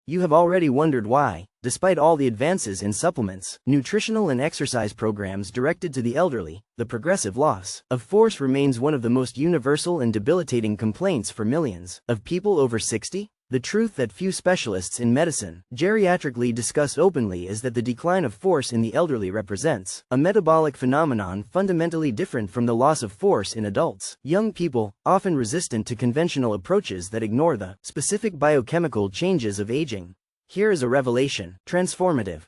You have already wondered why, despite all the advances in supplements, nutritional and exercise programs directed to the elderly, the progressive loss of force remains one of the most universal and debilitating complaints for millions of people over 60. The truth that few specialists in medicine geriatrically discuss openly is that the decline of force in the elderly represents a metabolic phenomenon fundamentally different from the loss of force in adults. Young people, often resistant to conventional approaches that ignore the specific biochemical changes of aging. Here is a revelation, transformative.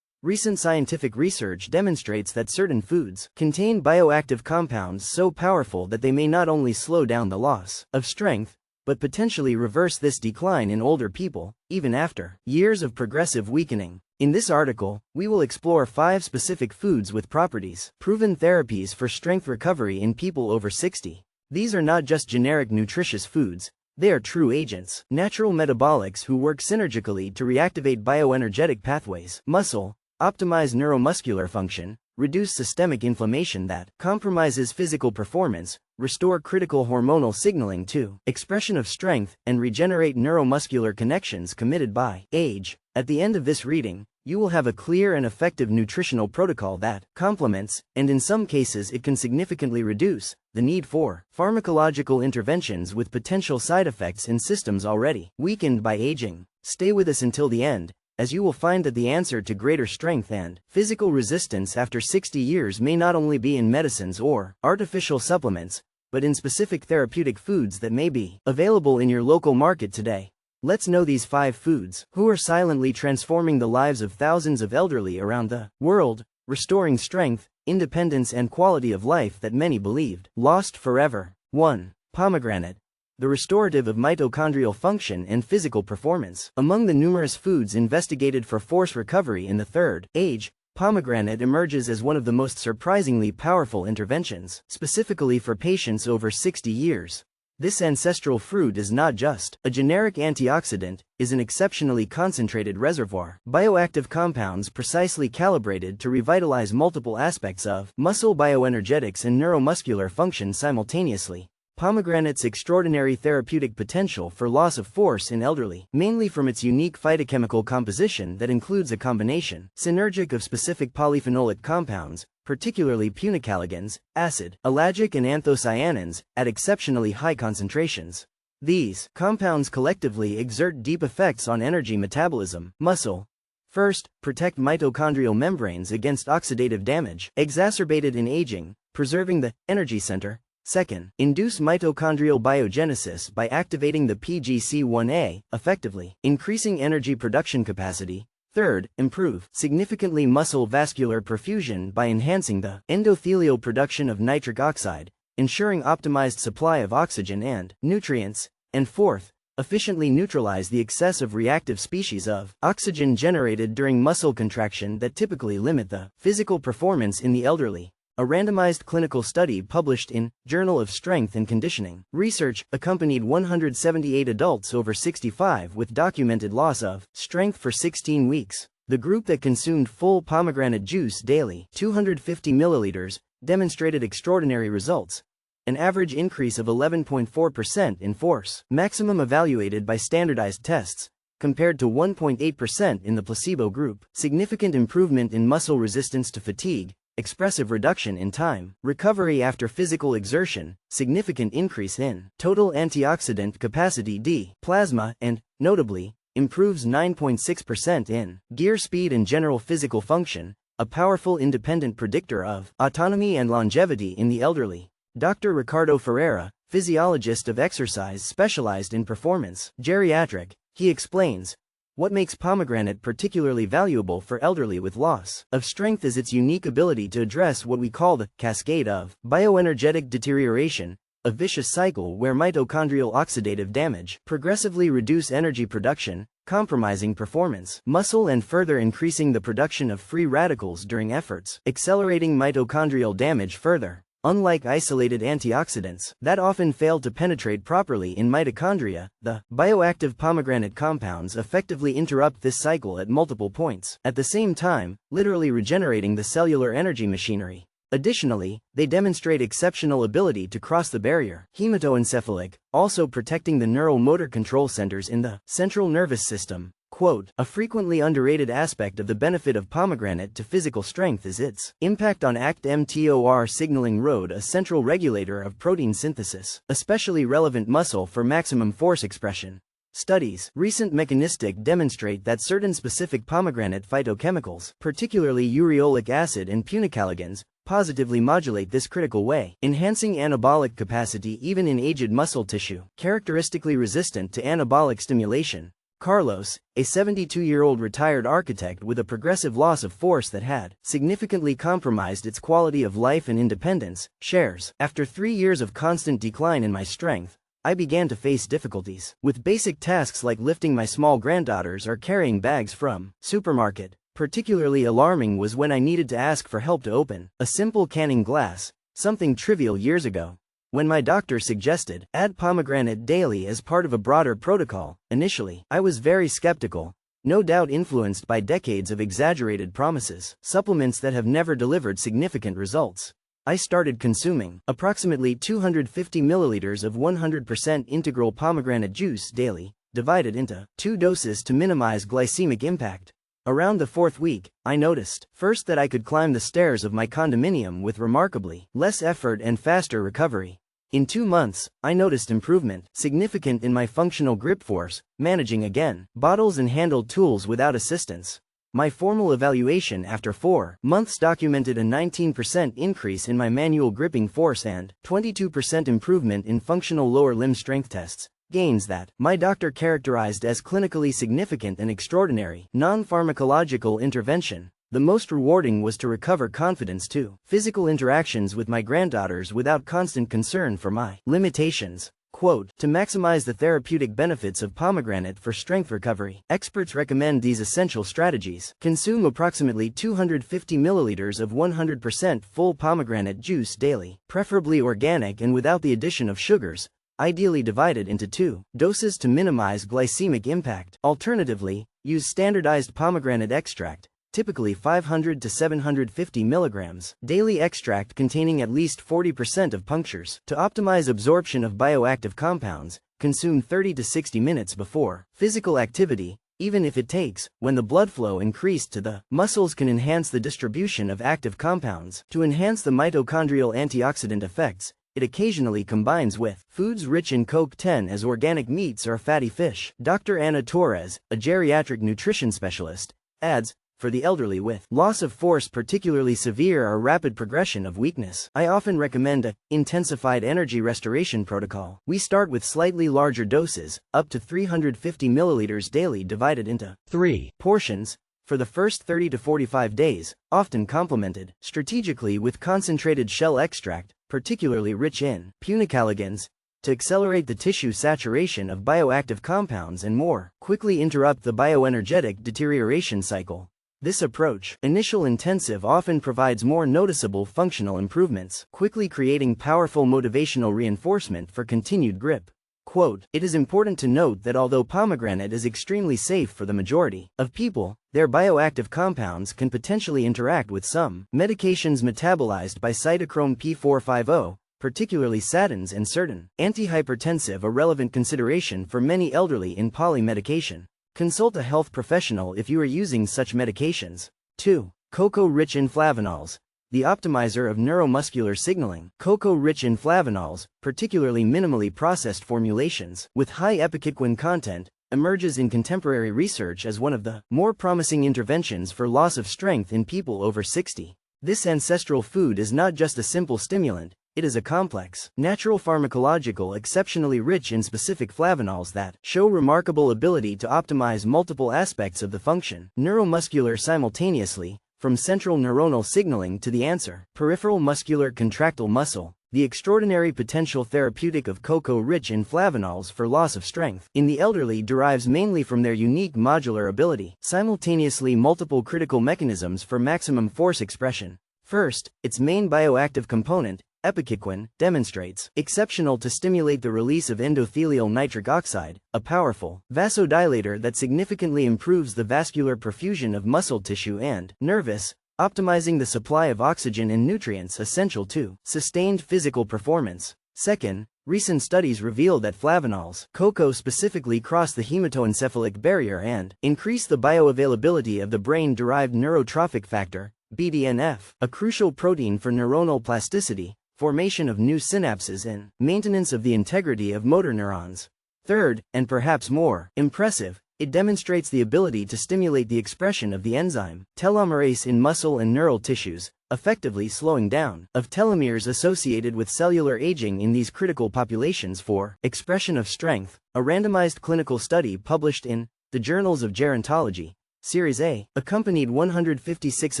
Recent scientific research demonstrates that certain foods contain bioactive compounds so powerful that they may not only slow down the loss of strength, but potentially reverse this decline in older people, even after years of progressive weakening. In this article, we will explore 5 specific foods with properties, proven therapies for strength recovery in people over 60. These are not just generic nutritious foods, they are true agents, natural metabolics who work synergically to reactivate bioenergetic pathways, muscle, optimize neuromuscular function, reduce systemic inflammation that compromises physical performance, restore critical hormonal signaling to expression of strength, and regenerate neuromuscular connections committed by age. At the end of this reading, you will have a clear and effective nutritional protocol that complements, and in some cases it can significantly reduce, the need for pharmacological interventions with potential side effects in systems already weakened by aging. Stay with us until the end, as you will find that the answer to greater strength and physical resistance after 60 years may not only be in medicines or artificial supplements, but in specific therapeutic foods that may be available in your local market today. Let's know these 5 foods who are silently transforming the lives of thousands of elderly around the world, restoring strength, independence and quality of life that many believed lost forever. 1. Pomegranate. The restorative of mitochondrial function and physical performance. Among the numerous foods investigated for force recovery in the third age, pomegranate emerges as one of the most surprisingly powerful interventions, specifically for patients over 60 years. This ancestral fruit is not just a generic antioxidant, is an exceptionally concentrated reservoir, bioactive compounds precisely calibrated to revitalize multiple aspects of muscle bioenergetics and neuromuscular function simultaneously. Pomegranate's extraordinary therapeutic potential for loss of force in elderly, mainly from its unique phytochemical composition that includes a combination synergic of specific polyphenolic compounds, particularly punicalagins, acid, ellagic and anthocyanins, at exceptionally high concentrations. These compounds collectively exert deep effects on energy metabolism, muscle. First, protect mitochondrial membranes against oxidative damage, exacerbated in aging, preserving the energy center. Second, induce mitochondrial biogenesis by activating the PGC-1A, effectively increasing energy production capacity. Third, improve significantly muscle vascular perfusion by enhancing the endothelial production of nitric oxide, ensuring optimized supply of oxygen and nutrients. And fourth, efficiently neutralize the excess of reactive species of oxygen generated during muscle contraction that typically limit the physical performance in the elderly. A randomized clinical study published in Journal of Strength and Conditioning Research accompanied 178 adults over 65 with documented loss of strength for 16 weeks. The group that consumed full pomegranate juice daily, 250 milliliters, demonstrated extraordinary results. An average increase of 11.4% in force, maximum evaluated by standardized tests, compared to 1.8% in the placebo group. Significant improvement in muscle resistance to fatigue, expressive reduction in time recovery after physical exertion, significant increase in total antioxidant capacity D plasma, and, notably, improves 9.6% in gear speed and general physical function, a powerful independent predictor of autonomy and longevity in the elderly. Dr. Ricardo Ferreira, physiologist of exercise specialized in performance geriatric, he explains, what makes pomegranate particularly valuable for elderly with loss of strength is its unique ability to address what we call the cascade of bioenergetic deterioration, a vicious cycle where mitochondrial oxidative damage progressively reduce energy production, compromising performance, muscle and further increasing the production of free radicals during efforts, accelerating mitochondrial damage further. Unlike isolated antioxidants that often fail to penetrate properly in mitochondria, the bioactive pomegranate compounds effectively interrupt this cycle at multiple points, at the same time, literally regenerating the cellular energy machinery. Additionally, they demonstrate exceptional ability to cross the barrier hematoencephalic, also protecting the neural motor control centers in the central nervous system. Quote, a frequently underrated aspect of the benefit of pomegranate to physical strength is its impact on ACT-mTOR signaling road, a central regulator of protein synthesis, especially relevant muscle for maximum force expression. Studies, recent mechanistic, demonstrate that certain specific pomegranate phytochemicals, particularly ureolic acid and punicalagins, positively modulate this critical way, enhancing anabolic capacity even in aged muscle tissue, characteristically resistant to anabolic stimulation. Carlos, a 72-year-old retired architect with a progressive loss of force that had significantly compromised its quality of life and independence, shares, after 3 years of constant decline in my strength, I began to face difficulties with basic tasks like lifting my small granddaughters or carrying bags from supermarket. Particularly alarming was when I needed to ask for help to open a simple canning glass, something trivial years ago. When my doctor suggested add pomegranate daily as part of a broader protocol, initially, I was very skeptical, no doubt influenced by decades of exaggerated promises, supplements that have never delivered significant results. I started consuming approximately 250 milliliters of 100% integral pomegranate juice daily, divided into 2 doses to minimize glycemic impact. Around the 4th week, I noticed, first, that I could climb the stairs of my condominium with remarkably less effort and faster recovery. In 2 months, I noticed improvement, significant in my functional grip force, managing again bottles and handled tools without assistance. My formal evaluation after 4 months documented a 19% increase in my manual gripping force and 22% improvement in functional lower limb strength tests. Gains that my doctor characterized as clinically significant and extraordinary. Non-pharmacological intervention. The most rewarding was to recover confidence to physical interactions with my granddaughters without constant concern for my limitations. Quote, to maximize the therapeutic benefits of pomegranate for strength recovery, experts recommend these essential strategies. Consume approximately 250 milliliters of 100% full pomegranate juice daily, preferably organic and without the addition of sugars, ideally divided into 2 doses to minimize glycemic impact. Alternatively, use standardized pomegranate extract, typically 500 to 750 milligrams, daily extract containing at least 40% of punctures. To optimize absorption of bioactive compounds, consume 30 to 60 minutes before physical activity, even if it takes, when the blood flow increased to the muscles can enhance the distribution of active compounds. To enhance the mitochondrial antioxidant effects, it occasionally combines with foods rich in CoQ10 as organic meats or fatty fish. Dr. Ana Torres, a geriatric nutrition specialist, adds, for the elderly with loss of force, particularly severe or rapid progression of weakness, I often recommend a intensified energy restoration protocol. We start with slightly larger doses, up to 350 milliliters daily divided into 3 portions, for the first 30 to 45 days, often complemented strategically with concentrated shell extract, particularly rich in punicalagins, to accelerate the tissue saturation of bioactive compounds and more quickly interrupt the bioenergetic deterioration cycle. This approach, initial intensive, often provides more noticeable functional improvements, quickly creating powerful motivational reinforcement for continued grip. Quote, it is important to note that although pomegranate is extremely safe for the majority of people, their bioactive compounds can potentially interact with some medications metabolized by cytochrome P450, particularly statins and certain antihypertensive, a relevant consideration for many elderly in polymedication. Consult a health professional if you are using such medications. 2. Cocoa-rich in flavonols. The optimizer of neuromuscular signaling. Cocoa-rich in flavonols, particularly minimally processed formulations with high epicquin content, emerges in contemporary research as one of the more promising interventions for loss of strength in people over 60. This ancestral food is not just a simple stimulant, it is a complex, natural pharmacological, exceptionally rich in specific flavonols that show remarkable ability to optimize multiple aspects of the function, neuromuscular simultaneously, from central neuronal signaling to the answer, peripheral muscular contractile muscle. The extraordinary potential therapeutic of cocoa-rich in flavonols for loss of strength in the elderly derives mainly from their unique modular ability, simultaneously multiple critical mechanisms for maximum force expression. First, its main bioactive component, epicquin, demonstrates exceptional to stimulate the release of endothelial nitric oxide, a powerful vasodilator that significantly improves the vascular perfusion of muscle tissue and nervous, optimizing the supply of oxygen and nutrients essential to sustained physical performance. Second, recent studies reveal that flavanols, cocoa specifically, cross the hematoencephalic barrier and increase the bioavailability of the brain-derived neurotrophic factor, BDNF, a crucial protein for neuronal plasticity, formation of new synapses, and maintenance of the integrity of motor neurons. Third, and perhaps more impressive, it demonstrates the ability to stimulate the expression of the enzyme telomerase in muscle and neural tissues, effectively slowing down of telomeres associated with cellular aging in these critical populations for expression of strength. A randomized clinical study published in the Journals of Gerontology, Series A, accompanied 156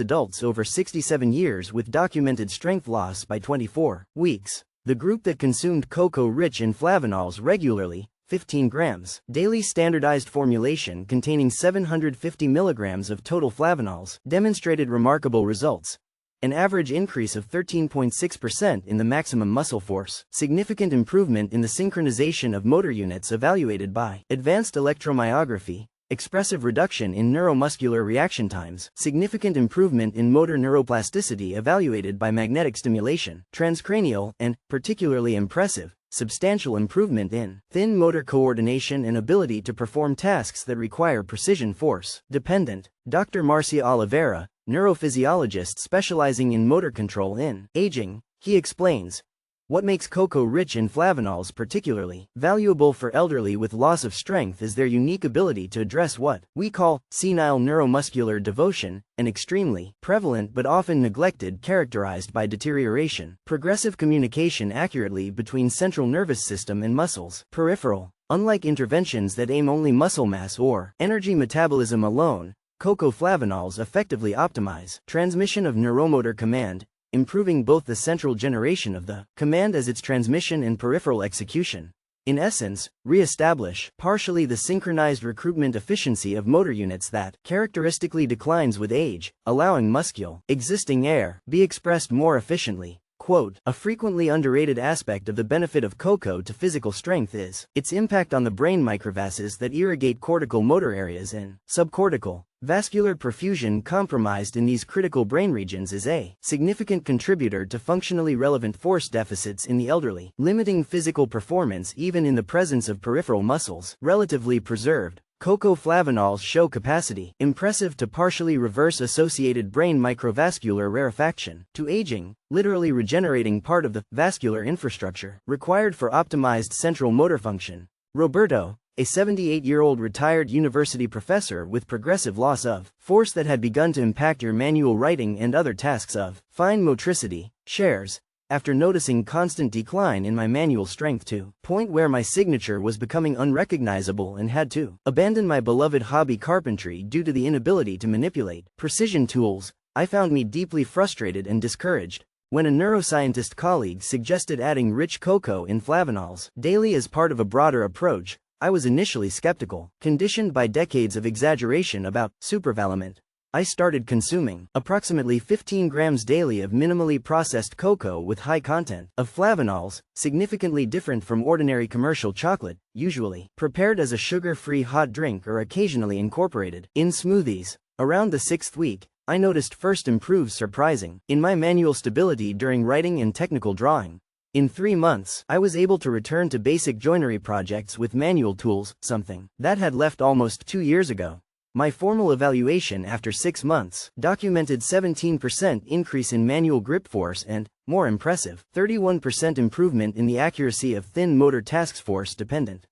adults over 67 years with documented strength loss by 24 weeks. The group that consumed cocoa rich in flavanols regularly, 15 grams, daily standardized formulation containing 750 milligrams of total flavanols, demonstrated remarkable results. An average increase of 13.6% in the maximum muscle force, significant improvement in the synchronization of motor units evaluated by advanced electromyography, expressive reduction in neuromuscular reaction times, significant improvement in motor neuroplasticity evaluated by magnetic stimulation, transcranial, and, particularly impressive, substantial improvement in thin motor coordination and ability to perform tasks that require precision force dependent. Dr. Marcia Oliveira, neurophysiologist specializing in motor control in aging, he explains what makes cocoa rich in flavanols particularly valuable for elderly with loss of strength is their unique ability to address what we call senile neuromuscular devotion, an extremely prevalent but often neglected characterized by deterioration, progressive communication accurately between central nervous system and muscles, peripheral. Unlike interventions that aim only muscle mass or energy metabolism alone, cocoa flavanols effectively optimize transmission of neuromotor command, improving both the central generation of the command as its transmission and peripheral execution. In essence, re-establish partially the synchronized recruitment efficiency of motor units that characteristically declines with age, allowing muscle existing air be expressed more efficiently. Quote, a frequently underrated aspect of the benefit of cocoa to physical strength is its impact on the brain microvases that irrigate cortical motor areas and subcortical. Vascular perfusion compromised in these critical brain regions is a significant contributor to functionally relevant force deficits in the elderly, limiting physical performance even in the presence of peripheral muscles relatively preserved. Cocoa flavanols show capacity impressive to partially reverse associated brain microvascular rarefaction to aging, literally regenerating part of the vascular infrastructure required for optimized central motor function. Roberto, a 78-year-old retired university professor with progressive loss of force that had begun to impact your manual writing and other tasks of fine motricity, shares, after noticing constant decline in my manual strength to point where my signature was becoming unrecognizable and had to abandon my beloved hobby carpentry due to the inability to manipulate precision tools, I found me deeply frustrated and discouraged. When a neuroscientist colleague suggested adding rich cocoa in flavanols daily as part of a broader approach, I was initially skeptical, conditioned by decades of exaggeration about supervaluement. I started consuming approximately 15 grams daily of minimally processed cocoa with high content of flavanols, significantly different from ordinary commercial chocolate, usually prepared as a sugar-free hot drink or occasionally incorporated in smoothies. Around the 6th week, I noticed first improves surprising in my manual stability during writing and technical drawing. In 3 months, I was able to return to basic joinery projects with manual tools, something that had left almost 2 years ago. My formal evaluation after 6 months documented 17% increase in manual grip force and, more impressive, 31% improvement in the accuracy of thin motor task force dependent.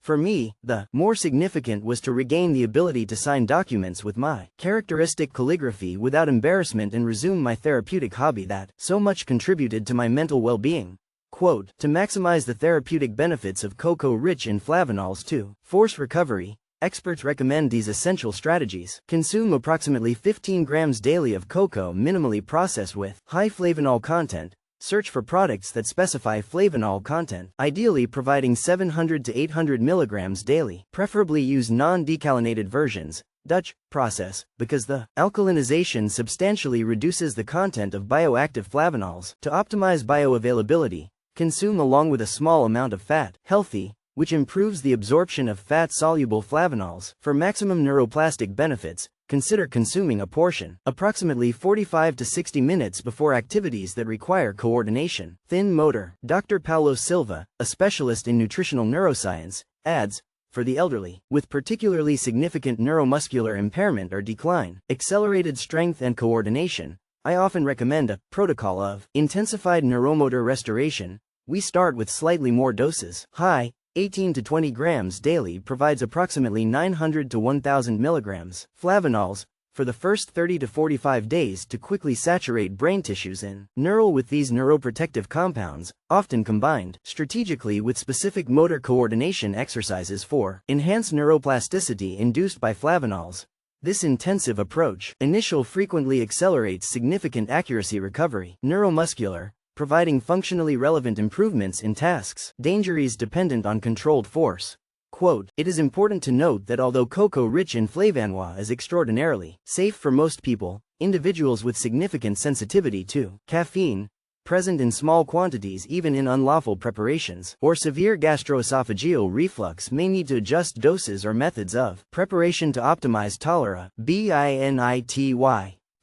For me, the more significant was to regain the ability to sign documents with my characteristic calligraphy without embarrassment and resume my therapeutic hobby that so much contributed to my mental well-being. Quote, to maximize the therapeutic benefits of cocoa rich in flavanols to force recovery, experts recommend these essential strategies. Consume approximately 15 grams daily of cocoa minimally processed with high flavanol content. Search for products that specify flavanol content, ideally providing 700 to 800 milligrams daily. Preferably use non-decalinated versions. Dutch process, because the alkalinization substantially reduces the content of bioactive flavanols. To optimize bioavailability, consume along with a small amount of fat, healthy, which improves the absorption of fat-soluble flavanols. For maximum neuroplastic benefits, consider consuming a portion, approximately 45 to 60 minutes before activities that require coordination. Thin motor. Dr. Paulo Silva, a specialist in nutritional neuroscience, adds, for the elderly, with particularly significant neuromuscular impairment or decline, accelerated strength and coordination, I often recommend a protocol of intensified neuromotor restoration. We start with slightly more doses. High, 18 to 20 grams daily provides approximately 900 to 1000 milligrams flavanols for the first 30 to 45 days to quickly saturate brain tissues in neural with these neuroprotective compounds, often combined strategically with specific motor coordination exercises for enhanced neuroplasticity induced by flavanols. This intensive approach frequently accelerates significant accuracy recovery. Neuromuscular, providing functionally relevant improvements in tasks. Dangers dependent on controlled force. Quote, it is important to note that although cocoa rich in flavanols is extraordinarily safe for most people, individuals with significant sensitivity to caffeine, present in small quantities even in unlawful preparations, or severe gastroesophageal reflux may need to adjust doses or methods of preparation to optimize tolerance. BINITY.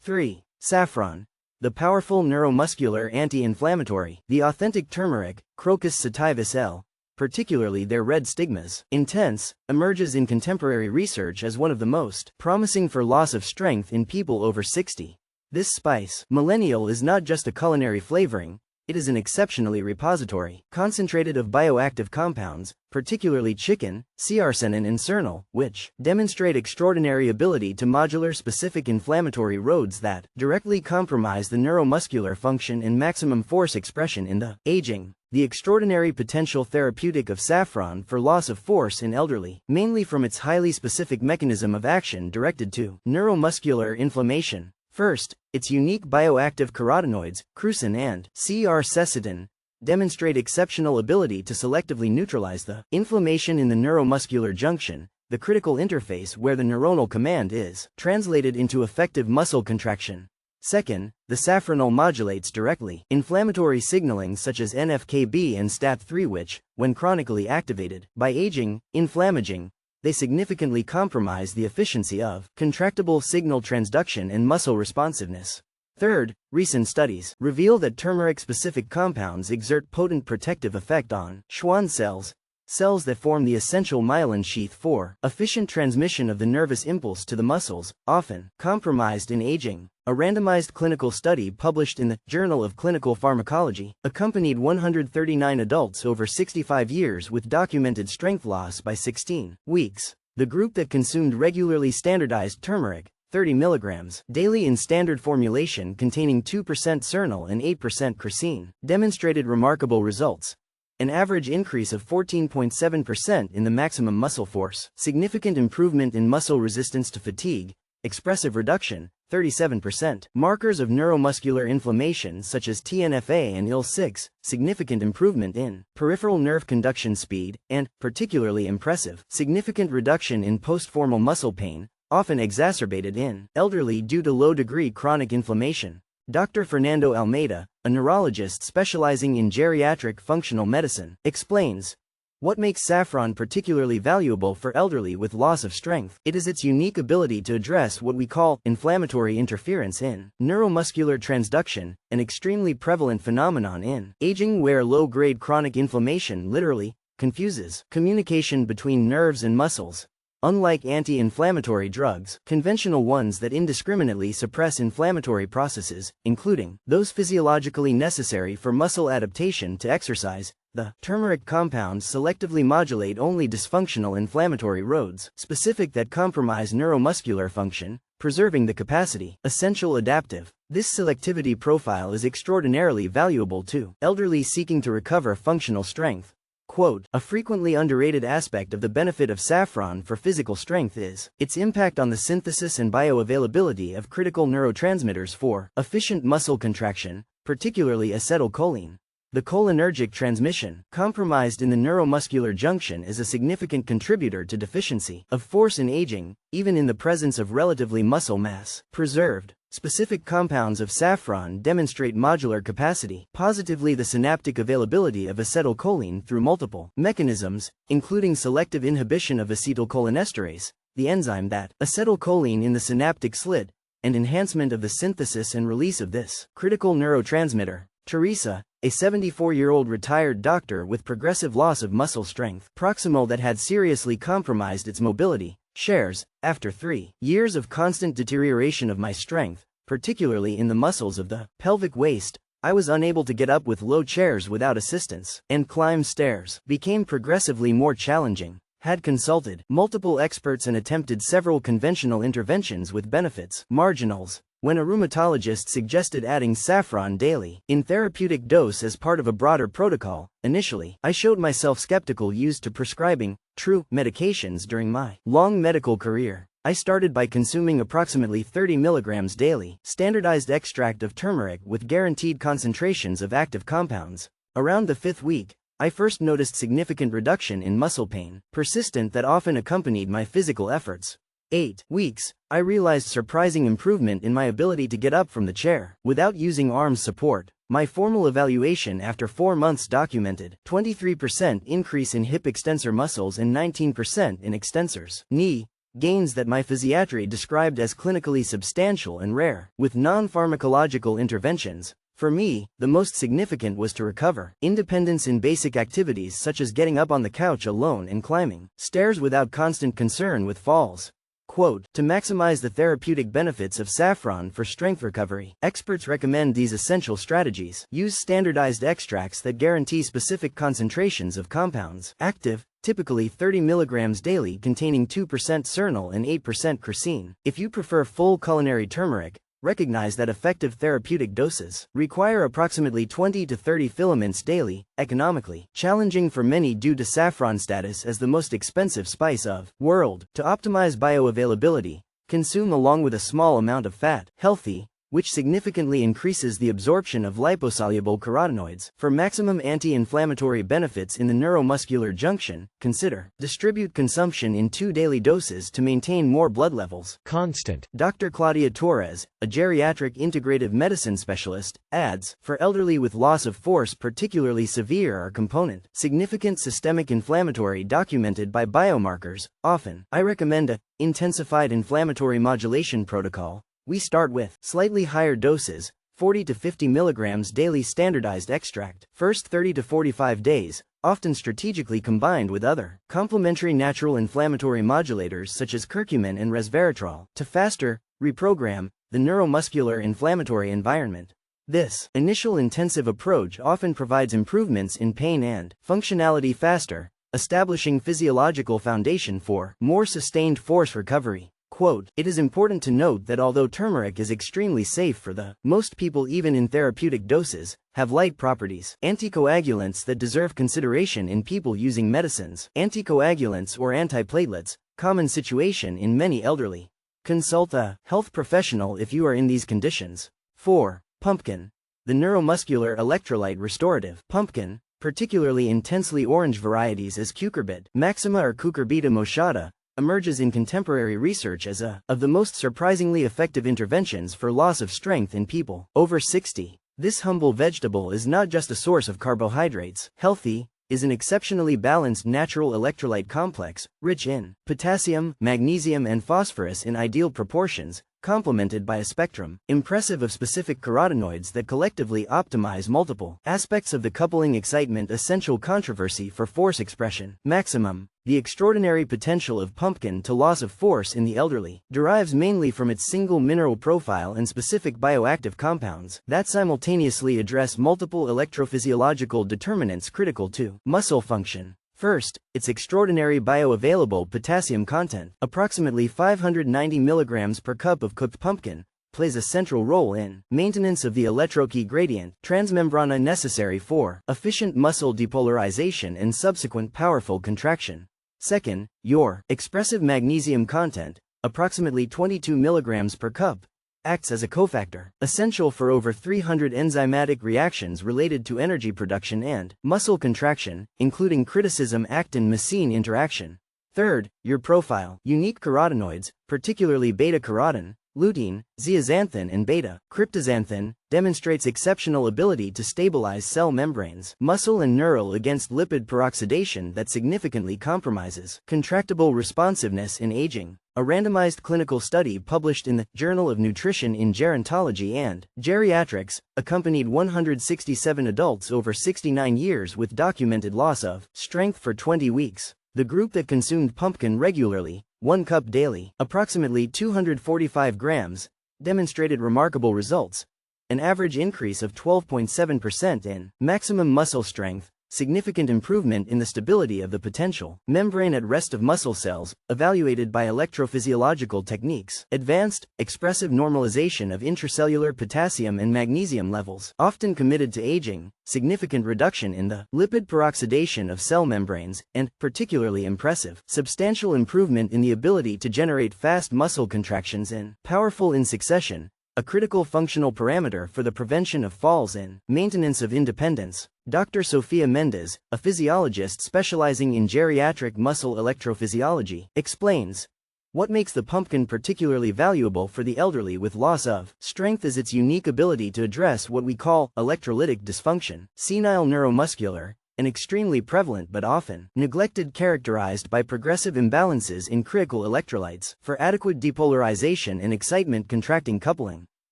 3. Saffron. The powerful neuromuscular anti-inflammatory. The authentic turmeric, Crocus sativus L., particularly their red stigmas, intense, emerges in contemporary research as one of the most promising for loss of strength in people over 60. This spice, millennial, is not just a culinary flavoring, it is an exceptionally repository, concentrated of bioactive compounds, particularly chitin, C-arsenine and cernal, which demonstrate extraordinary ability to modulate specific inflammatory roads that directly compromise the neuromuscular function and maximum force expression in the aging. The extraordinary potential therapeutic of saffron for loss of force in elderly, mainly from its highly specific mechanism of action directed to neuromuscular inflammation. First, its unique bioactive carotenoids, crucin and C-arsenine, demonstrate exceptional ability to selectively neutralize the inflammation in the neuromuscular junction, the critical interface where the neuronal command is translated into effective muscle contraction. Second, the safranol modulates directly inflammatory signaling such as NF-κB and STAT3 which, when chronically activated by aging, inflammaging, they significantly compromise the efficiency of contractible signal transduction and muscle responsiveness. Third, recent studies reveal that turmeric-specific compounds exert potent protective effect on Schwann cells, cells that form the essential myelin sheath for efficient transmission of the nervous impulse to the muscles, often compromised in aging. A randomized clinical study published in the Journal of Clinical Pharmacology accompanied 139 adults over 65 years with documented strength loss by 16 weeks. The group that consumed regularly standardized turmeric, 30 mg daily in standard formulation containing 2% cernal and 8% crucin, demonstrated remarkable results. An average increase of 14.7% in the maximum muscle force, significant improvement in muscle resistance to fatigue, expressive reduction, 37%. Markers of neuromuscular inflammation such as TNF-A and IL-6, significant improvement in peripheral nerve conduction speed, and, particularly impressive, significant reduction in post-formal muscle pain, often exacerbated in elderly due to low-degree chronic inflammation. Dr. Fernando Almeida, a neurologist specializing in geriatric functional medicine, explains, what makes saffron particularly valuable for elderly with loss of strength? It is its unique ability to address what we call inflammatory interference in neuromuscular transduction, an extremely prevalent phenomenon in aging where low-grade chronic inflammation literally confuses communication between nerves and muscles. Unlike anti-inflammatory drugs, conventional ones that indiscriminately suppress inflammatory processes, including those physiologically necessary for muscle adaptation to exercise, the turmeric compounds selectively modulate only dysfunctional inflammatory roads, specific that compromise neuromuscular function, preserving the capacity, essential adaptive. This selectivity profile is extraordinarily valuable to elderly seeking to recover functional strength. Quote, a frequently underrated aspect of the benefit of saffron for physical strength is its impact on the synthesis and bioavailability of critical neurotransmitters for efficient muscle contraction, particularly acetylcholine. The cholinergic transmission, compromised in the neuromuscular junction, is a significant contributor to deficiency of force in aging, even in the presence of relatively muscle mass preserved. Specific compounds of saffron demonstrate modular capacity, positively the synaptic availability of acetylcholine through multiple mechanisms, including selective inhibition of acetylcholinesterase, the enzyme that acetylcholine in the synaptic slit, and enhancement of the synthesis and release of this critical neurotransmitter. Teresa, a 74-year-old retired doctor with progressive loss of muscle strength proximal that had seriously compromised its mobility, shares, after 3 years of constant deterioration of my strength, particularly in the muscles of the pelvic waist, I was unable to get up with low chairs without assistance, and climb stairs became progressively more challenging. Had consulted multiple experts and attempted several conventional interventions with benefits marginals, when a rheumatologist suggested adding saffron daily in therapeutic dose as part of a broader protocol. Initially, I showed myself skeptical used to prescribing true medications during my long medical career. I started by consuming approximately 30 milligrams daily, standardized extract of turmeric with guaranteed concentrations of active compounds. Around the 5th week, I first noticed significant reduction in muscle pain, persistent that often accompanied my physical efforts. 8 weeks, I realized surprising improvement in my ability to get up from the chair without using arm support. My formal evaluation after 4 months documented 23% increase in hip extensor muscles and 19% in extensors knee gains that my physiatry described as clinically substantial and rare. With non-pharmacological interventions, for me, the most significant was to recover independence in basic activities such as getting up on the couch alone and climbing stairs without constant concern with falls. Quote, to maximize the therapeutic benefits of saffron for strength recovery, experts recommend these essential strategies. Use standardized extracts that guarantee specific concentrations of compounds. Active, typically 30 milligrams daily containing 2% cernal and 8% crocin. If you prefer full culinary turmeric, recognize that effective therapeutic doses require approximately 20 to 30 filaments daily, economically challenging for many due to saffron status as the most expensive spice of world. To optimize bioavailability, consume along with a small amount of fat, healthy, which significantly increases the absorption of liposoluble carotenoids. For maximum anti-inflammatory benefits in the neuromuscular junction, consider distribute consumption in 2 daily doses to maintain more blood levels constant. Dr. Claudia Torres, a geriatric integrative medicine specialist, adds, for elderly with loss of force particularly severe or component significant systemic inflammatory documented by biomarkers, often, I recommend a intensified inflammatory modulation protocol. We start with slightly higher doses, 40 to 50 milligrams daily standardized extract, first 30 to 45 days, often strategically combined with other complementary natural inflammatory modulators such as curcumin and resveratrol, to faster reprogram the neuromuscular inflammatory environment. This initial intensive approach often provides improvements in pain and functionality faster, establishing physiological foundation for more sustained force recovery. Quote, it is important to note that although turmeric is extremely safe for the most people even in therapeutic doses, have light properties, anticoagulants that deserve consideration in people using medicines, anticoagulants or antiplatelets, common situation in many elderly. Consult a health professional if you are in these conditions. 4. Pumpkin. The neuromuscular electrolyte restorative pumpkin, particularly intensely orange varieties as cucurbit, maxima or Cucurbita moschata, emerges in contemporary research as of the most surprisingly effective interventions for loss of strength in people over 60. This humble vegetable is not just a source of carbohydrates, healthy, is an exceptionally balanced natural electrolyte complex, rich in potassium, magnesium and phosphorus in ideal proportions, complemented by a spectrum impressive of specific carotenoids that collectively optimize multiple aspects of the coupling excitement essential controversy for force expression. Maximum. The extraordinary potential of pumpkin to loss of force in the elderly derives mainly from its single mineral profile and specific bioactive compounds that simultaneously address multiple electrophysiological determinants critical to muscle function. First, its extraordinary bioavailable potassium content, approximately 590 mg per cup of cooked pumpkin, plays a central role in maintenance of the electroche gradient transmembrana necessary for efficient muscle depolarization and subsequent powerful contraction. Second, your expressive magnesium content, approximately 22 mg per cup, acts as a cofactor, essential for over 300 enzymatic reactions related to energy production and muscle contraction, including criticism actin-myosin interaction. Third, your profile, unique carotenoids, particularly beta-carotene, Lutein, zeaxanthin and beta-cryptoxanthin, demonstrates exceptional ability to stabilize cell membranes, muscle and neural against lipid peroxidation that significantly compromises contractible responsiveness in aging. A randomized clinical study published in the Journal of Nutrition in Gerontology and Geriatrics accompanied 167 adults over 69 years with documented loss of strength for 20 weeks. The group that consumed pumpkin regularly, 1 cup daily, approximately 245 grams, demonstrated remarkable results. An average increase of 12.7% in maximum muscle strength, significant improvement in the stability of the potential membrane at rest of muscle cells, evaluated by electrophysiological techniques, advanced, expressive normalization of intracellular potassium and magnesium levels, often committed to aging, significant reduction in the lipid peroxidation of cell membranes, and, particularly impressive, substantial improvement in the ability to generate fast muscle contractions and powerful in succession, a critical functional parameter for the prevention of falls and maintenance of independence. Dr. Sofia Mendes, a physiologist specializing in geriatric muscle electrophysiology, explains, what makes the pumpkin particularly valuable for the elderly with loss of strength is its unique ability to address what we call electrolytic dysfunction, senile neuromuscular, and extremely prevalent but often neglected, characterized by progressive imbalances in critical electrolytes for adequate depolarization and excitement contracting coupling.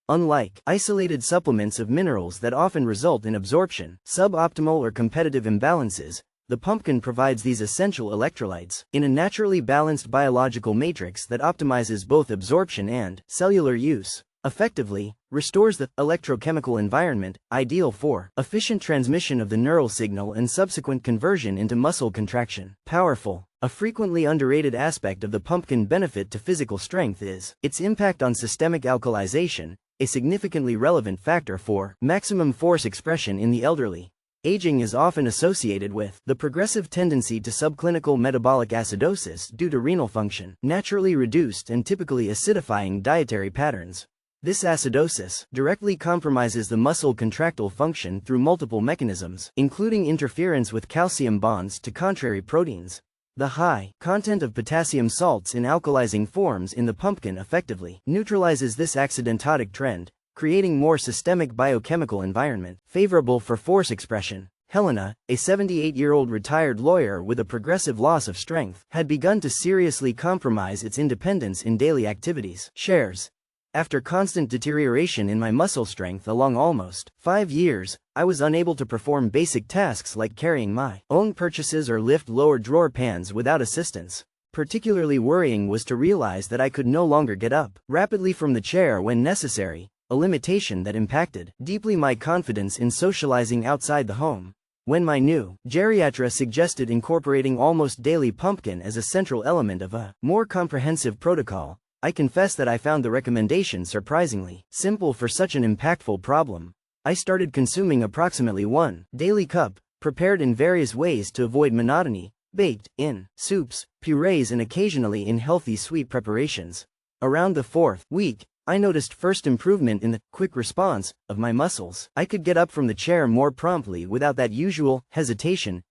Unlike isolated supplements of minerals that often result in absorption, suboptimal or competitive imbalances, the pumpkin provides these essential electrolytes in a naturally balanced biological matrix that optimizes both absorption and cellular use. Effectively, restores the electrochemical environment ideal for efficient transmission of the neural signal and subsequent conversion into muscle contraction. Powerful. A frequently underrated aspect of the pumpkin benefit to physical strength is its impact on systemic alkalization, a significantly relevant factor for maximum force expression in the elderly. Aging is often associated with the progressive tendency to subclinical metabolic acidosis due to renal function, naturally reduced and typically acidifying dietary patterns. This acidosis directly compromises the muscle contractile function through multiple mechanisms, including interference with calcium bonds to contrary proteins. The high content of potassium salts in alkalizing forms in the pumpkin effectively neutralizes this accidentotic trend, creating more systemic biochemical environment favorable for force expression. Helena, a 78-year-old retired lawyer with a progressive loss of strength, had begun to seriously compromise its independence in daily activities. Shares. After constant deterioration in my muscle strength along almost 5 years, I was unable to perform basic tasks like carrying my own purchases or lift lower drawer pans without assistance. Particularly worrying was to realize that I could no longer get up rapidly from the chair when necessary, a limitation that impacted deeply my confidence in socializing outside the home. When my new geriatra suggested incorporating almost daily pumpkin as a central element of a more comprehensive protocol, I confess that I found the recommendation surprisingly simple for such an impactful problem. I started consuming approximately 1 daily cup, prepared in various ways to avoid monotony, baked in soups, purees and occasionally in healthy sweet preparations. Around the 4th week, I noticed first improvement in the quick response of my muscles. I could get up from the chair more promptly without that usual hesitation.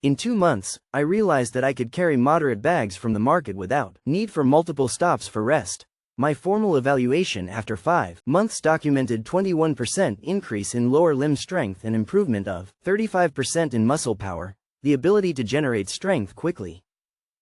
In 2 months, I realized that I could carry moderate bags from the market without need for multiple stops for rest. My formal evaluation after 5 months documented 21% increase in lower limb strength and improvement of 35% in muscle power, the ability to generate strength quickly.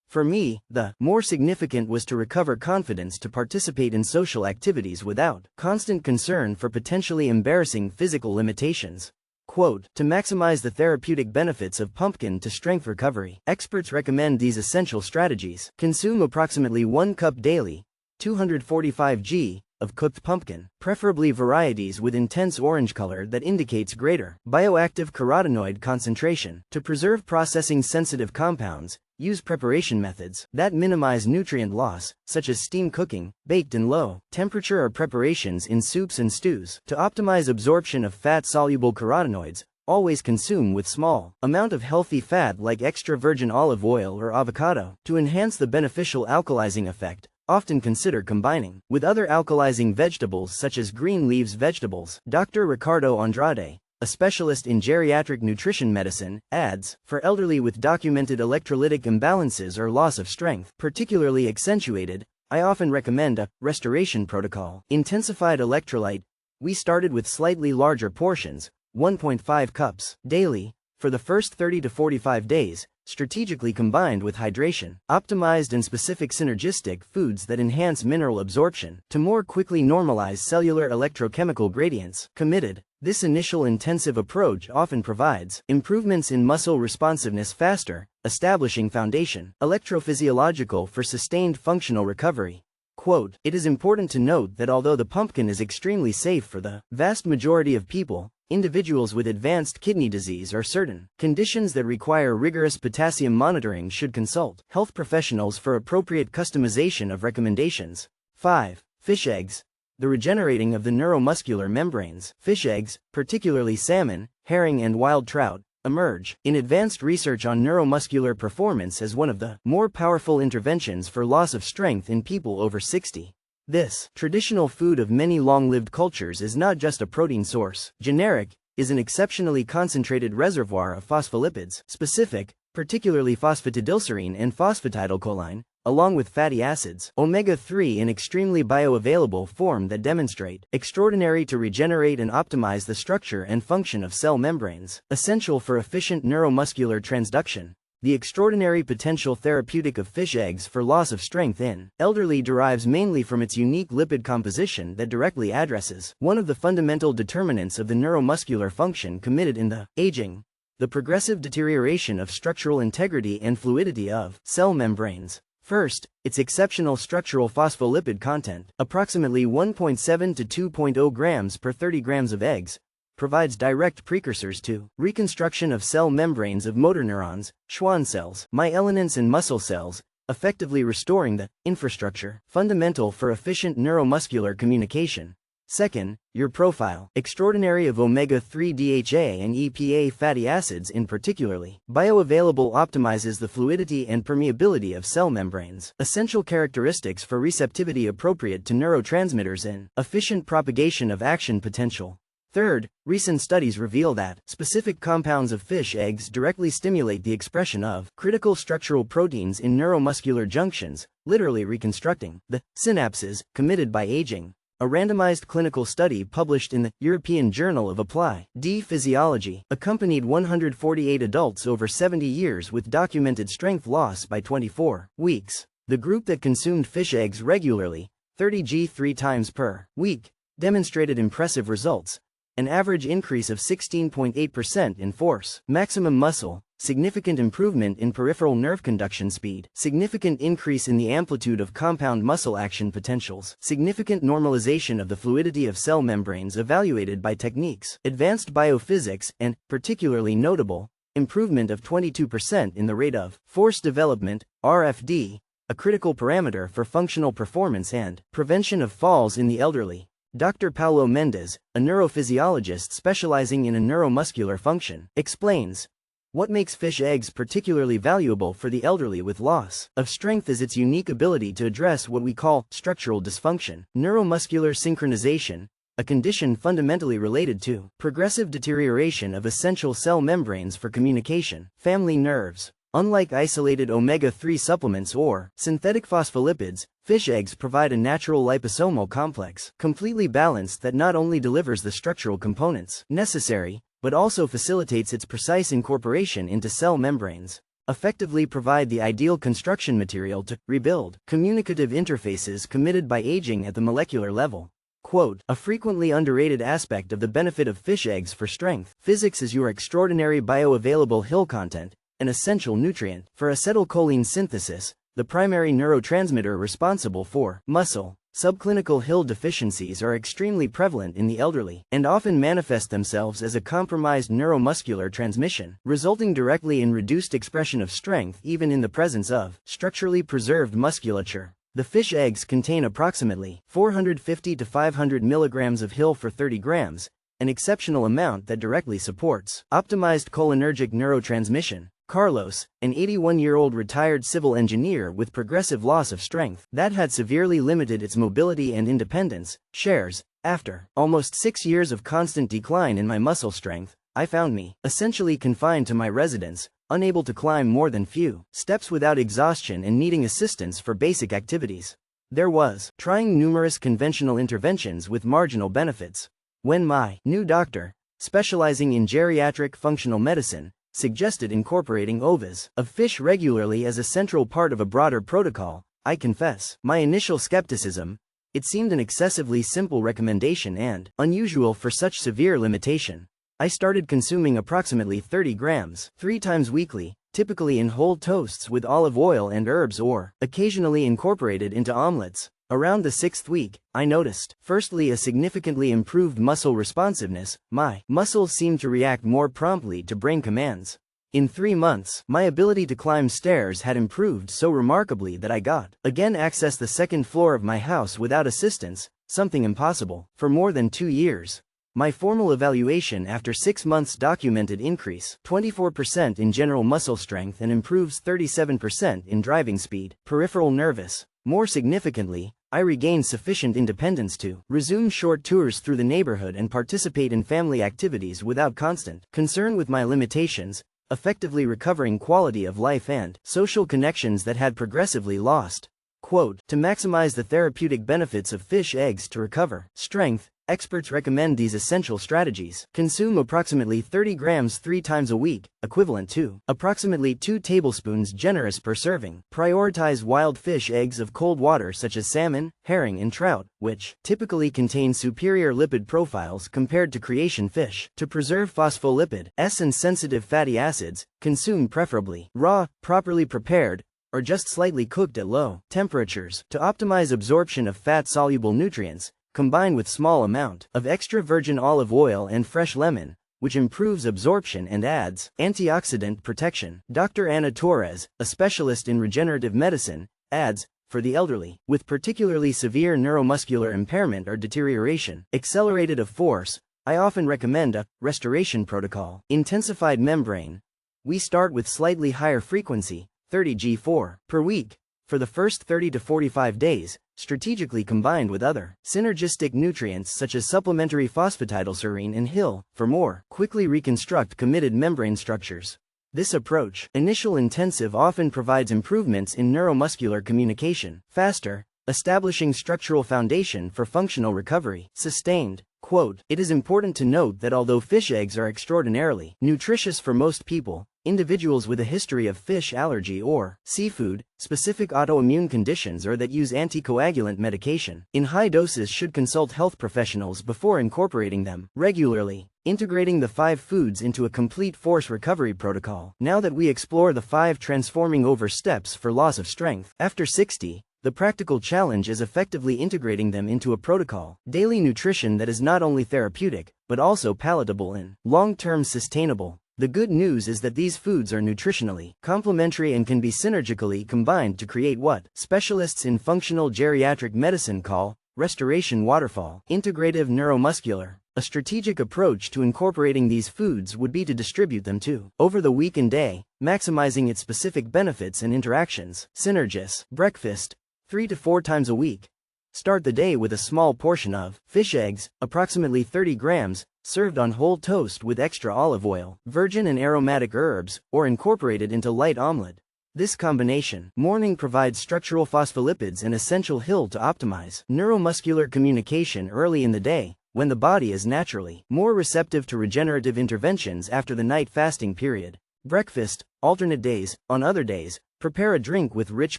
For me, the more significant was to recover confidence to participate in social activities without constant concern for potentially embarrassing physical limitations. Quote, to maximize the therapeutic benefits of pumpkin to strength recovery, experts recommend these essential strategies. Consume approximately 1 cup daily, 245 g, of cooked pumpkin, preferably varieties with intense orange color that indicates greater bioactive carotenoid concentration. To preserve processing-sensitive compounds, use preparation methods that minimize nutrient loss, such as steam cooking, baked and low temperature or preparations in soups and stews. To optimize absorption of fat-soluble carotenoids, always consume with small amount of healthy fat like extra virgin olive oil or avocado. To enhance the beneficial alkalizing effect, often consider combining with other alkalizing vegetables such as green leaves vegetables. Dr. Ricardo Andrade, a specialist in geriatric nutrition medicine, adds, for elderly with documented electrolytic imbalances or loss of strength, particularly accentuated, I often recommend a restoration protocol. Intensified electrolyte. We started with slightly larger portions, 1.5 cups daily, for the first 30 to 45 days, strategically combined with hydration, optimized and specific synergistic foods that enhance mineral absorption to more quickly normalize cellular electrochemical gradients. Committed. This initial intensive approach often provides improvements in muscle responsiveness faster, establishing foundation, electrophysiological for sustained functional recovery. Quote, "It is important to note that although the pumpkin is extremely safe for the vast majority of people, individuals with advanced kidney disease or certain conditions that require rigorous potassium monitoring should consult health professionals for appropriate customization of recommendations." 5. Fish eggs. The regenerating of the neuromuscular membranes. Fish eggs, particularly salmon, herring and wild trout, emerge in advanced research on neuromuscular performance as one of the more powerful interventions for loss of strength in people over 60. This traditional food of many long-lived cultures is not just a protein source. Generic is an exceptionally concentrated reservoir of phospholipids. Specific, particularly phosphatidylserine and phosphatidylcholine, along with fatty acids, omega-3 in extremely bioavailable form that demonstrate extraordinary to regenerate and optimize the structure and function of cell membranes, essential for efficient neuromuscular transduction. The extraordinary potential therapeutic of fish eggs for loss of strength in elderly derives mainly from its unique lipid composition that directly addresses one of the fundamental determinants of the neuromuscular function committed in the aging, the progressive deterioration of structural integrity and fluidity of cell membranes. First, its exceptional structural phospholipid content, approximately 1.7 to 2.0 grams per 30 grams of eggs, provides direct precursors to reconstruction of cell membranes of motor neurons, Schwann cells, myelinins and muscle cells, effectively restoring the infrastructure fundamental for efficient neuromuscular communication. Second, your profile, extraordinary of omega-3 DHA and EPA fatty acids in particularly, bioavailable optimizes the fluidity and permeability of cell membranes, essential characteristics for receptivity appropriate to neurotransmitters and efficient propagation of action potential. Third, recent studies reveal that specific compounds of fish eggs directly stimulate the expression of critical structural proteins in neuromuscular junctions, literally reconstructing the synapses committed by aging. A randomized clinical study published in the European Journal of Applied Physiology accompanied 148 adults over 70 years with documented strength loss by 24 weeks. The group that consumed fish eggs regularly, 30 g 3 times per week, demonstrated impressive results. An average increase of 16.8% in force, maximum muscle, significant improvement in peripheral nerve conduction speed, significant increase in the amplitude of compound muscle action potentials, significant normalization of the fluidity of cell membranes evaluated by techniques, advanced biophysics, and, particularly notable, improvement of 22% in the rate of force development, RFD, a critical parameter for functional performance and prevention of falls in the elderly. Dr. Paulo Mendes, a neurophysiologist specializing in a neuromuscular function, explains, what makes fish eggs particularly valuable for the elderly with loss of strength is its unique ability to address what we call structural dysfunction, neuromuscular synchronization, a condition fundamentally related to progressive deterioration of essential cell membranes for communication, family nerves. Unlike isolated omega-3 supplements or synthetic phospholipids, fish eggs provide a natural liposomal complex, completely balanced, that not only delivers the structural components necessary, but also facilitates its precise incorporation into cell membranes, effectively provide the ideal construction material to rebuild communicative interfaces committed by aging at the molecular level. Quote, a frequently underrated aspect of the benefit of fish eggs for strength physics is your extraordinary bioavailable Hill content, an essential nutrient for acetylcholine synthesis, the primary neurotransmitter responsible for muscle. Subclinical Hill deficiencies are extremely prevalent in the elderly and often manifest themselves as a compromised neuromuscular transmission, resulting directly in reduced expression of strength even in the presence of structurally preserved musculature. The fish eggs contain approximately 450 to 500 milligrams of Hill for 30 grams, an exceptional amount that directly supports optimized cholinergic neurotransmission. Carlos, an 81-year-old retired civil engineer with progressive loss of strength that had severely limited its mobility and independence, shares, after almost 6 years of constant decline in my muscle strength, I found me essentially confined to my residence, unable to climb more than few steps without exhaustion and needing assistance for basic activities. there was trying numerous conventional interventions with marginal benefits. When my new doctor, specializing in geriatric functional medicine, suggested incorporating ovies of fish regularly as a central part of a broader protocol, I confess my initial skepticism. It seemed an excessively simple recommendation and unusual for such severe limitation. I started consuming approximately 30 grams 3 times weekly, typically in whole toasts with olive oil and herbs or occasionally incorporated into omelets. Around the 6th week, I noticed, firstly, a significantly improved muscle responsiveness. My muscles seemed to react more promptly to brain commands. In 3 months, my ability to climb stairs had improved so remarkably that I got again access the 2nd floor of my house without assistance, something impossible for more than 2 years. My formal evaluation after 6 months documented increase 24% in general muscle strength and improves 37% in driving speed. Peripheral nervous. More significantly, I regained sufficient independence to resume short tours through the neighborhood and participate in family activities without constant concern with my limitations, effectively recovering quality of life and social connections that had progressively lost. Quote, to maximize the therapeutic benefits of fish eggs to recover strength, experts recommend these essential strategies. Consume approximately 30 grams 3 times a week, equivalent to approximately 2 tablespoons generous per serving. Prioritize wild fish eggs of cold water such as salmon, herring and trout, which typically contain superior lipid profiles compared to creation fish. To preserve phospholipid S and sensitive fatty acids, consume preferably raw, properly prepared, or just slightly cooked at low temperatures. To optimize absorption of fat-soluble nutrients, combine with small amount of extra virgin olive oil and fresh lemon, which improves absorption and adds antioxidant protection. Dr. Ana Torres, a specialist in regenerative medicine, adds, for the elderly, with particularly severe neuromuscular impairment or deterioration, accelerated of force, I often recommend a restoration protocol. Intensified membrane. We start with slightly higher frequency, 30 G4 per week, for the first 30 to 45 days, strategically combined with other synergistic nutrients such as supplementary phosphatidylserine and HIL, for more quickly reconstruct committed membrane structures. This approach, initial intensive, often provides improvements in neuromuscular communication, faster, establishing structural foundation for functional recovery, sustained. Quote, it is important to note that although fish eggs are extraordinarily nutritious for most people, individuals with a history of fish allergy or seafood-specific autoimmune conditions or that use anticoagulant medication in high doses should consult health professionals before incorporating them regularly. Integrating the 5 foods into a complete force recovery protocol. Now that we explore the 5 transforming over steps for loss of strength after 60, the practical challenge is effectively integrating them into a protocol, daily nutrition that is not only therapeutic, but also palatable and long-term sustainable. The good news is that these foods are nutritionally complementary and can be synergistically combined to create what specialists in functional geriatric medicine call restoration waterfall. Integrative neuromuscular. A strategic approach to incorporating these foods would be to distribute them over the week and day, maximizing its specific benefits and interactions. Synergis. Breakfast. 3 to 4 times a week. Start the day with a small portion of fish eggs, approximately 30 grams, served on whole toast with extra olive oil, virgin and aromatic herbs, or incorporated into light omelet. This combination, morning, provides structural phospholipids and essential HIL to optimize neuromuscular communication early in the day, when the body is naturally more receptive to regenerative interventions after the night fasting period. Breakfast, alternate days. On other days, prepare a drink with rich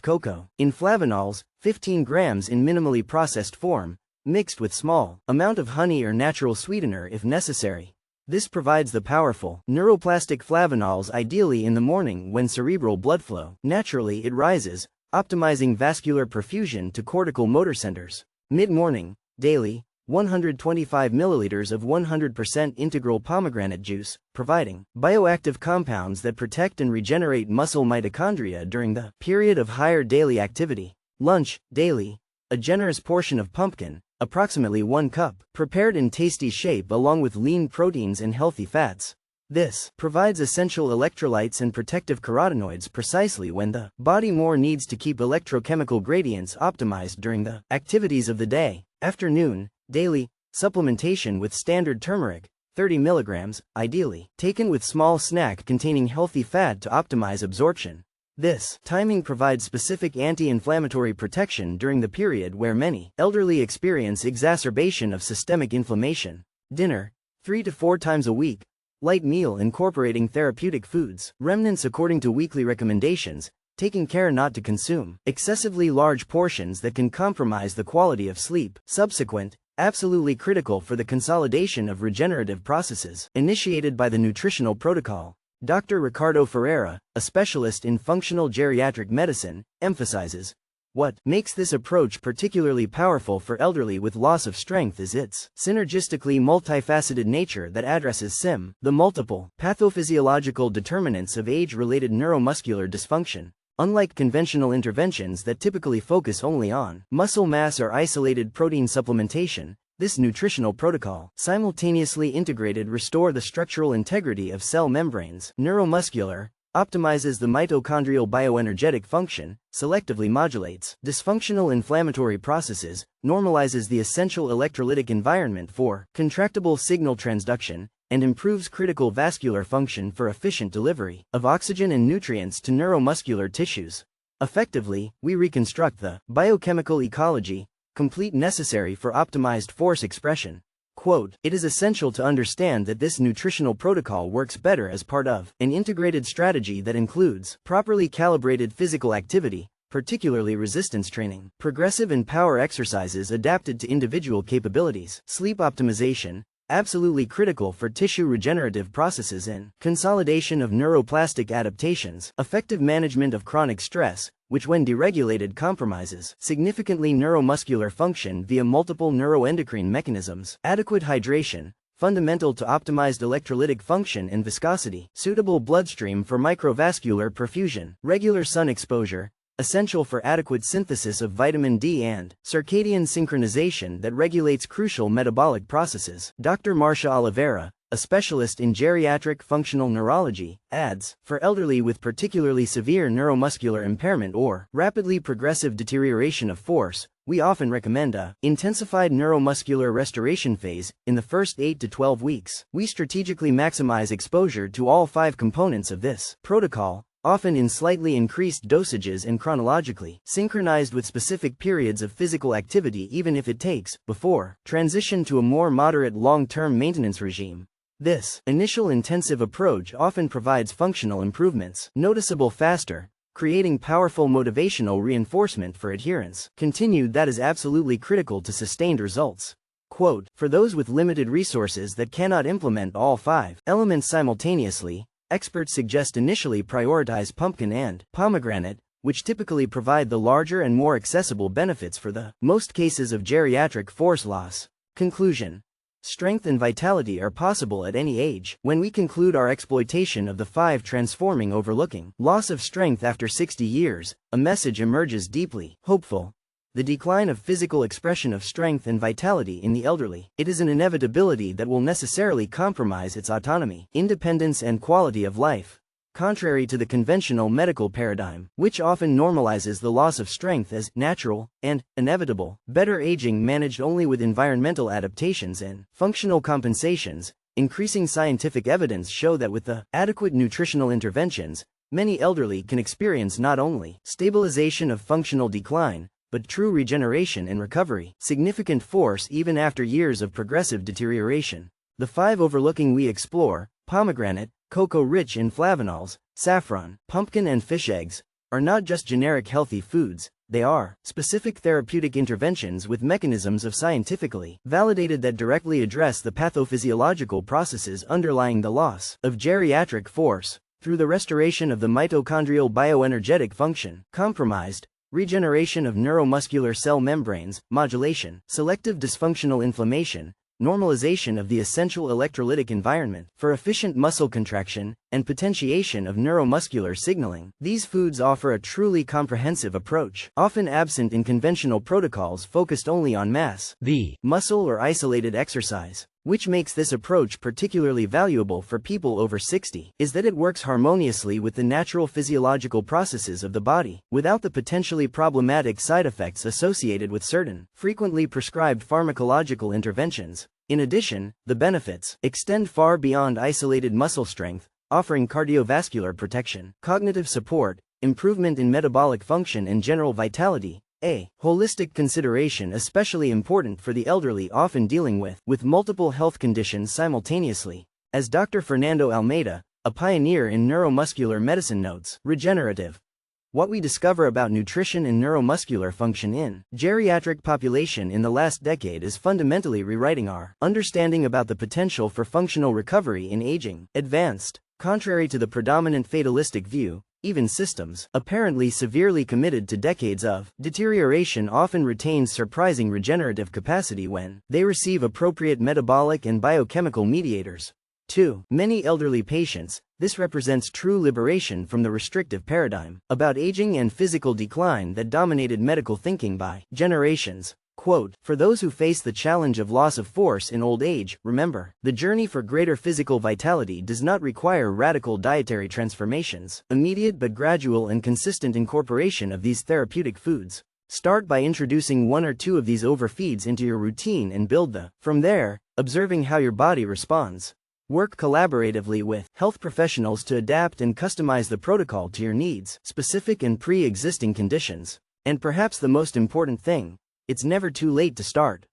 cocoa in flavanols, 15 grams in minimally processed form, mixed with small amount of honey or natural sweetener if necessary. This provides the powerful neuroplastic flavanols ideally in the morning when cerebral blood flow naturally it rises, optimizing vascular perfusion to cortical motor centers. Mid-morning, daily, 125 milliliters of 100% integral pomegranate juice, providing bioactive compounds that protect and regenerate muscle mitochondria during the period of higher daily activity. Lunch, daily, a generous portion of pumpkin, approximately 1 cup, prepared in tasty shape along with lean proteins and healthy fats. This provides essential electrolytes and protective carotenoids precisely when the body more needs to keep electrochemical gradients optimized during the activities of the day. Afternoon, daily, supplementation with standard turmeric, 30 milligrams, ideally, taken with small snack containing healthy fat to optimize absorption. This timing provides specific anti-inflammatory protection during the period where many elderly experience exacerbation of systemic inflammation. Dinner, 3 to 4 times a week. Light meal incorporating therapeutic foods. Remnants according to weekly recommendations, taking care not to consume excessively large portions that can compromise the quality of sleep. Subsequent, absolutely critical for the consolidation of regenerative processes. Initiated by the nutritional protocol. Dr. Ricardo Ferreira, a specialist in functional geriatric medicine, emphasizes, what makes this approach particularly powerful for elderly with loss of strength is its synergistically multifaceted nature that addresses the multiple pathophysiological determinants of age-related neuromuscular dysfunction. Unlike conventional interventions that typically focus only on muscle mass or isolated protein supplementation, this nutritional protocol, simultaneously integrated, restore the structural integrity of cell membranes, neuromuscular, optimizes the mitochondrial bioenergetic function, selectively modulates dysfunctional inflammatory processes, normalizes the essential electrolytic environment for contractible signal transduction, and improves critical vascular function for efficient delivery of oxygen and nutrients to neuromuscular tissues. Effectively, we reconstruct the biochemical ecology, complete necessary for optimized force expression. Quote, it is essential to understand that this nutritional protocol works better as part of an integrated strategy that includes properly calibrated physical activity, particularly resistance training, progressive and power exercises adapted to individual capabilities, sleep optimization, absolutely critical for tissue regenerative processes and consolidation of neuroplastic adaptations, effective management of chronic stress, which when deregulated compromises significantly neuromuscular function via multiple neuroendocrine mechanisms, adequate hydration, fundamental to optimized electrolytic function and viscosity, suitable bloodstream for microvascular perfusion, regular sun exposure, essential for adequate synthesis of vitamin D and circadian synchronization that regulates crucial metabolic processes. Dr. Marcia Oliveira, a specialist in geriatric functional neurology, adds, for elderly with particularly severe neuromuscular impairment or rapidly progressive deterioration of force, we often recommend a intensified neuromuscular restoration phase in the first 8 to 12 weeks. We strategically maximize exposure to all 5 components of this protocol, often in slightly increased dosages and chronologically synchronized with specific periods of physical activity, even if it takes, before transition to a more moderate long-term maintenance regime. This initial intensive approach often provides functional improvements noticeable faster, creating powerful motivational reinforcement for adherence. Continued that is absolutely critical to sustained results. Quote, for those with limited resources that cannot implement all 5 elements simultaneously, experts suggest initially prioritize pumpkin and pomegranate, which typically provide the larger and more accessible benefits for the most cases of geriatric force loss. Conclusion. Strength and vitality are possible at any age. When we conclude our exploitation of the 5 transforming overlooking loss of strength after 60 years, a message emerges deeply hopeful. The decline of physical expression of strength and vitality in the elderly. It is an inevitability that will necessarily compromise its autonomy, independence and quality of life. Contrary to the conventional medical paradigm, which often normalizes the loss of strength as natural and inevitable, better aging managed only with environmental adaptations and functional compensations, increasing scientific evidence show that with the adequate nutritional interventions, many elderly can experience not only stabilization of functional decline, but true regeneration and recovery, significant force even after years of progressive deterioration. The 5 overlooking we explore, pomegranate, cocoa rich in flavanols, saffron, pumpkin and fish eggs, are not just generic healthy foods, they are specific therapeutic interventions with mechanisms of scientifically validated that directly address the pathophysiological processes underlying the loss of geriatric force, through the restoration of the mitochondrial bioenergetic function, compromised regeneration of neuromuscular cell membranes, modulation, selective dysfunctional inflammation, normalization of the essential electrolytic environment for efficient muscle contraction, and potentiation of neuromuscular signaling. These foods offer a truly comprehensive approach, often absent in conventional protocols focused only on mass, the muscle or isolated exercise. Which makes this approach particularly valuable for people over 60, is that it works harmoniously with the natural physiological processes of the body, without the potentially problematic side effects associated with certain, frequently prescribed pharmacological interventions. In addition, the benefits extend far beyond isolated muscle strength, offering cardiovascular protection, cognitive support, improvement in metabolic function and general vitality. A holistic consideration especially important for the elderly often dealing with multiple health conditions simultaneously. As Dr. Fernando Almeida, a pioneer in neuromuscular medicine notes, regenerative. What we discover about nutrition and neuromuscular function in geriatric population in the last decade is fundamentally rewriting our understanding about the potential for functional recovery in aging. Advanced, contrary to the predominant fatalistic view, even systems apparently severely committed to decades of deterioration often retain surprising regenerative capacity when they receive appropriate metabolic and biochemical mediators. 2. Many elderly patients, this represents true liberation from the restrictive paradigm about aging and physical decline that dominated medical thinking by generations. Quote, for those who face the challenge of loss of force in old age, remember, the journey for greater physical vitality does not require radical dietary transformations, immediate but gradual and consistent incorporation of these therapeutic foods. Start by introducing one or two of these overfeeds into your routine and build from there, observing how your body responds. Work collaboratively with health professionals to adapt and customize the protocol to your needs, specific and pre-existing conditions. And perhaps the most important thing, it's never too late to start.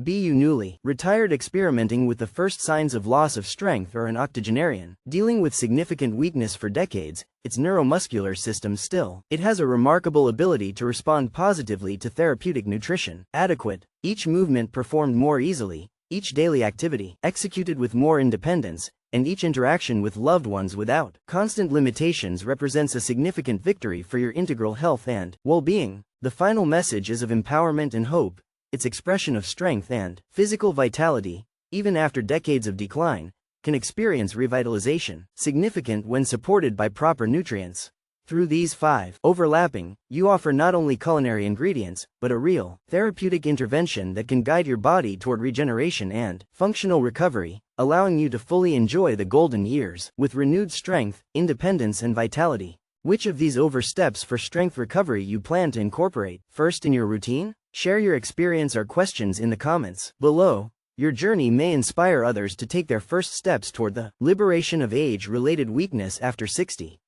Be you newly retired experimenting with the first signs of loss of strength or an octogenarian, dealing with significant weakness for decades, its neuromuscular system still. It has a remarkable ability to respond positively to therapeutic nutrition. Adequate, each movement performed more easily, each daily activity executed with more independence, and each interaction with loved ones without constant limitations represents a significant victory for your integral health and well-being. The final message is of empowerment and hope, its expression of strength and physical vitality, even after decades of decline, can experience revitalization, significant when supported by proper nutrients. Through these 5 overlapping, you offer not only culinary ingredients, but a real therapeutic intervention that can guide your body toward regeneration and functional recovery, allowing you to fully enjoy the golden years with renewed strength, independence and vitality. Which of these oversteps for strength recovery you plan to incorporate first in your routine? Share your experience or questions in the comments below. Your journey may inspire others to take their first steps toward the liberation of age-related weakness after 60.